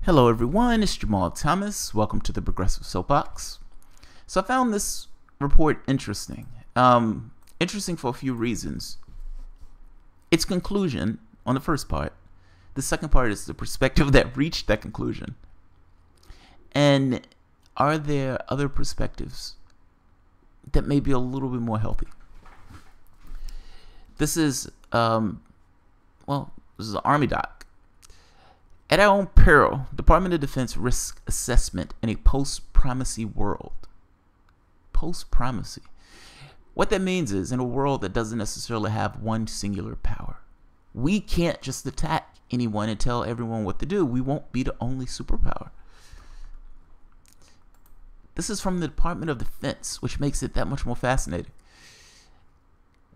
Hello everyone, it's Jamal Thomas. Welcome to the Progressive Soapbox. So I found this report interesting. Interesting for a few reasons. Its conclusion on the first part. The second part is the perspective that reached that conclusion. And are there other perspectives that may be a little bit more healthy? This is, this is an Army doc. At our own peril, Department of Defense risk assessment in a post-primacy world. Post-primacy. What that means is, in a world that doesn't necessarily have one singular power, we can't just attack anyone and tell everyone what to do. We won't be the only superpower. This is from the Department of Defense, which makes it that much more fascinating.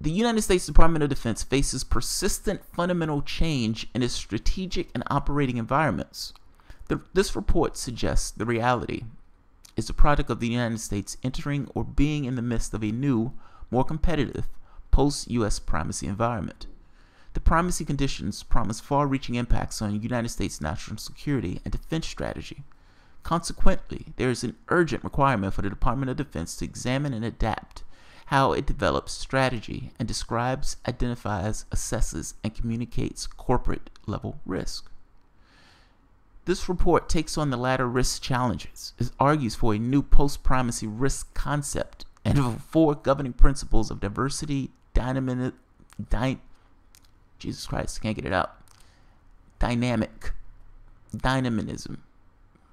The United States Department of Defense faces persistent fundamental change in its strategic and operating environments. This report suggests the reality is a product of the United States entering or being in the midst of a new, more competitive, post-U.S. primacy environment. The primacy conditions promise far-reaching impacts on United States national security and defense strategy. Consequently, there is an urgent requirement for the Department of Defense to examine and adapt how it develops strategy and describes, identifies, assesses, and communicates corporate-level risk. This report takes on the latter risk challenges. It argues for a new post-primacy risk concept and for 4 governing principles of diversity, dynamism,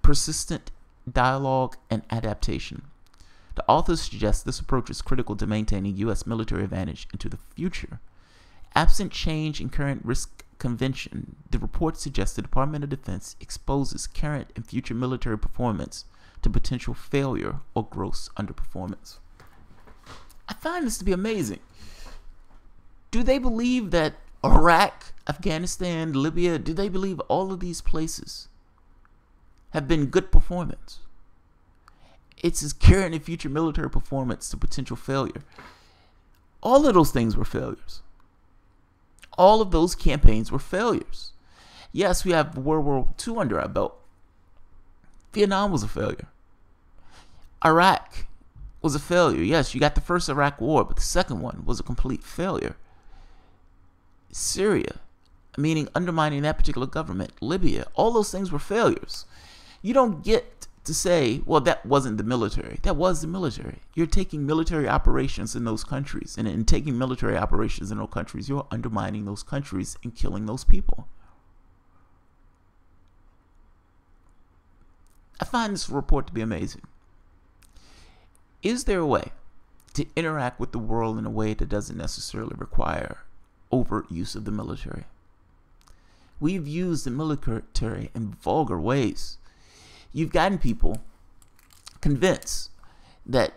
persistent dialogue, and adaptation. The authors suggest this approach is critical to maintaining U.S. military advantage into the future. Absent change in current risk convention, the report suggests the Department of Defense exposes current and future military performance to potential failure or gross underperformance. I find this to be amazing. Do they believe that Iraq, Afghanistan, Libya, do they believe all of these places have been good performance? It's his current and future military performance to potential failure. All of those things were failures. All of those campaigns were failures. Yes, we have World War II under our belt. Vietnam was a failure. Iraq was a failure. Yes, you got the first Iraq war, but the second one was a complete failure. Syria, meaning undermining that particular government. Libya, all those things were failures. You don't get to say, well, that wasn't the military. That was the military. You're taking military operations in those countries, and in taking military operations in those countries, you're undermining those countries and killing those people. I find this report to be amazing. Is there a way to interact with the world in a way that doesn't necessarily require overt use of the military? We've used the military in vulgar ways. You've gotten people convinced that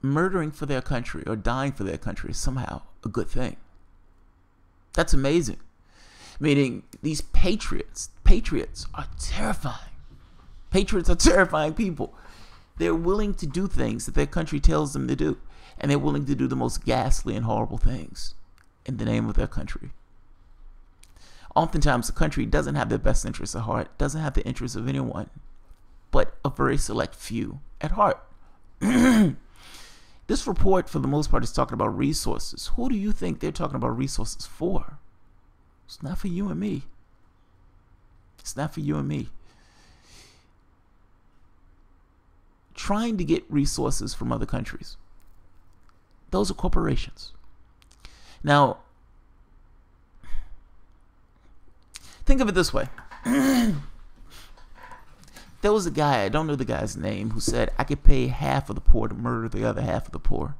murdering for their country or dying for their country is somehow a good thing. That's amazing. Meaning these patriots are terrifying. Patriots are terrifying people. They're willing to do things that their country tells them to do. And they're willing to do the most ghastly and horrible things in the name of their country. Oftentimes the country doesn't have their best interests at heart, doesn't have the interests of anyone but a very select few at heart. This report, for the most part, is talking about resources. Who do you think they're talking about resources for? It's not for you and me. It's not for you and me. Trying to get resources from other countries. Those are corporations. Now, think of it this way. There was a guy, I don't know the guy's name, who said, I could pay half of the poor to murder the other half of the poor.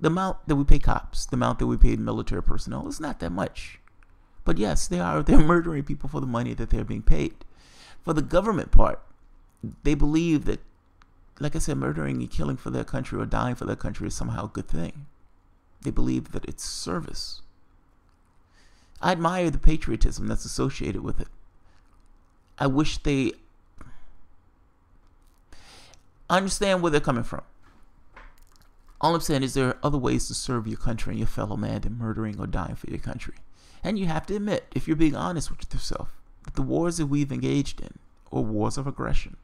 The amount that we pay cops, the amount that we pay military personnel is not that much. But yes, they're murdering people for the money that they're being paid. For the government part, they believe that, like I said, murdering and killing for their country or dying for their country is somehow a good thing. They believe that it's service. I admire the patriotism that's associated with it. I wish they understand where they're coming from. All I'm saying is there are other ways to serve your country and your fellow man than murdering or dying for your country. And you have to admit, if you're being honest with yourself, that the wars that we've engaged in or wars of aggression.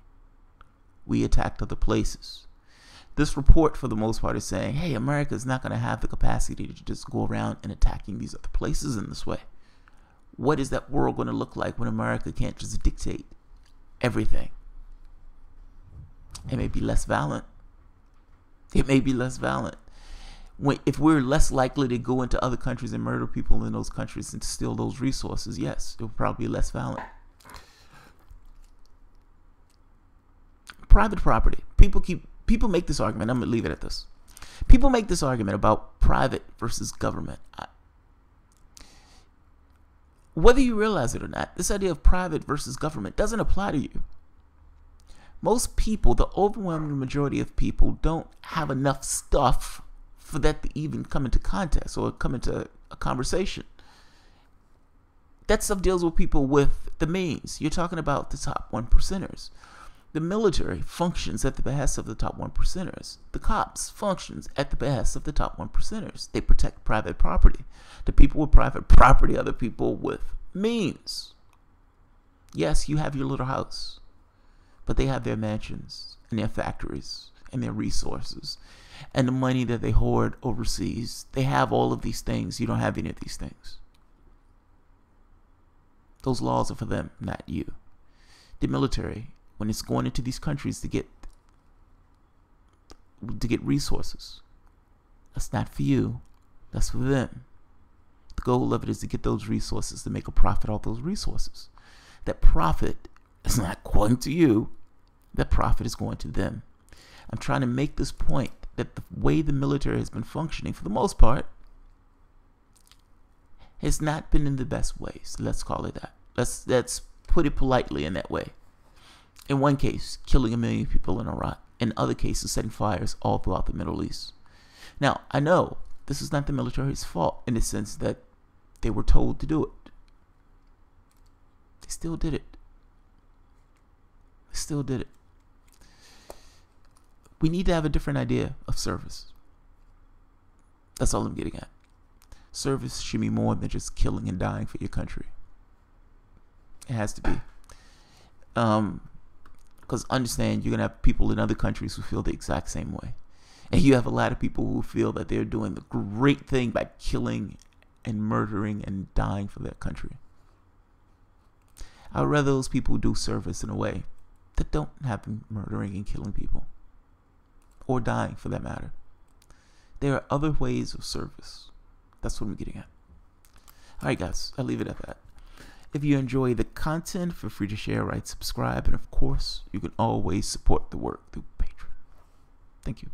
We attacked other places. This report, for the most part, is saying, hey, America is not going to have the capacity to just go around and attacking these other places in this way. What is that world going to look like when America can't just dictate everything? It may be less violent. It may be less violent. If we're less likely to go into other countries and murder people in those countries and steal those resources, yes, it will probably be less violent. Private property. People make this argument. I'm going to leave it at this. People make this argument about private versus government. Whether you realize it or not, this idea of private versus government doesn't apply to you. Most people, the overwhelming majority of people, don't have enough stuff for that to even come into context or come into a conversation. That stuff deals with people with the means. You're talking about the top 1%ers. The military functions at the behest of the top 1%ers. The cops functions at the behest of the top 1%ers. They protect private property. The people with private property are the people with means. Yes, you have your little house, but they have their mansions and their factories and their resources and the money that they hoard overseas. They have all of these things. You don't have any of these things. Those laws are for them, not you. The military, when it's going into these countries to get resources, that's not for you. That's for them. The goal of it is to get those resources, to make a profit off those resources. That profit is not going to you. That profit is going to them. I'm trying to make this point that the way the military has been functioning, for the most part, has not been in the best ways. Let's call it that. Let's put it politely in that way. In one case, killing 1 million people in Iraq. In other cases, setting fires all throughout the Middle East. Now, I know this is not the military's fault in the sense that they were told to do it. They still did it. They still did it. We need to have a different idea of service. That's all I'm getting at. Service should be more than just killing and dying for your country. It has to be. Because understand, you're going to have people in other countries who feel the exact same way. And you have a lot of people who feel that they're doing the great thing by killing and murdering and dying for their country. I would rather those people do service in a way that don't have them murdering and killing people. Or dying, for that matter. There are other ways of service. That's what I'm getting at. Alright guys, I'll leave it at that. If you enjoy the content, feel free to share, write, subscribe, and of course, you can always support the work through Patreon. Thank you.